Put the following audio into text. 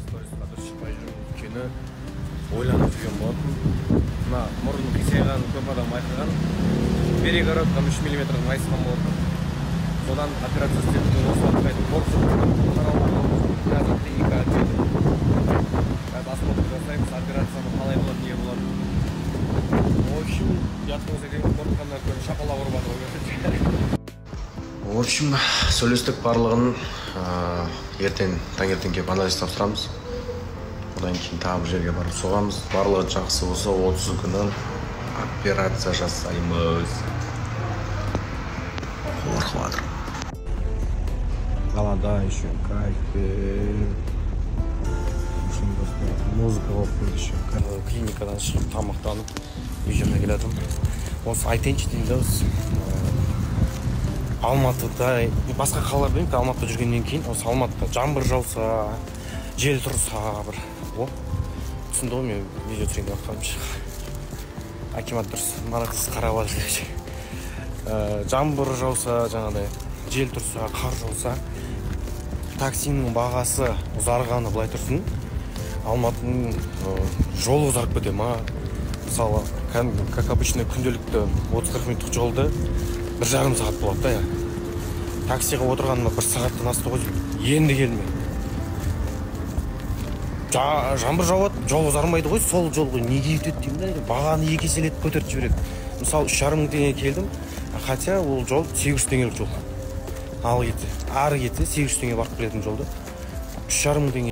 Сторисқа дұрыс шықпай жүрмін өйткені ойланып жүрген болатын. Мына мұрын қисайған көп адам байқаған. Перегородкам 3 мм майысқан болатын. Содан операция істедім, осы уақытқа дейін қорқып қазір клиника деді. Қазір осмотр жасаймыз, операцияны қалай болады, не болады. В общем, ұятыңыз екен қорыққаннан көрін шапалақ ұрып жатыр. В общем, сөйлестік барлығын таңертең келіп анализ тапсырамыз. Одан кейін тағы бір жерге барып соғамыз. Барлығы жақсы болса 30 күні операция жасаймыз. Қорқыватыр. Қалада еще кайфпен. Музыка оқып еще. Клиникадан шығып тамақтанып үй жерге келедім. Осы айтайыншы деймін, Алматыда, басқа қалалар білмеймін, Алматыда жүргеннен кейін, осы Алматыда жаңбыр жауса, жел тұрса, бір, түсінді ғой, мен видео түсірейін деп жатқанымшы. Акимат дұрыс, мана қыз қарап жатыр. Жаңбыр жауса, жаңағыдай, жел тұрса, қар жауса, таксинің бағасы ұзарғаны былай тұрсын, Алматының жолы ұзарып кете ма? Мысалы, как обычно, күнделікті 30-40 минуттық жолды 1,5 сағат болады да, таксиға отырғаныма 1 сағаттан асты ғой, енді келмей. Жаңбыр жауады, жол ұзармайды ғой, сол жол ғой, неге өтеді деймін да, бағаны 2 еселетіп көтеріп жібереді. Мысалы 3,5 теңге келдім, хотя ол жол 800 теңгелік жол. Ары кетсе 800 теңге барып келетін жолды 3,5 теңге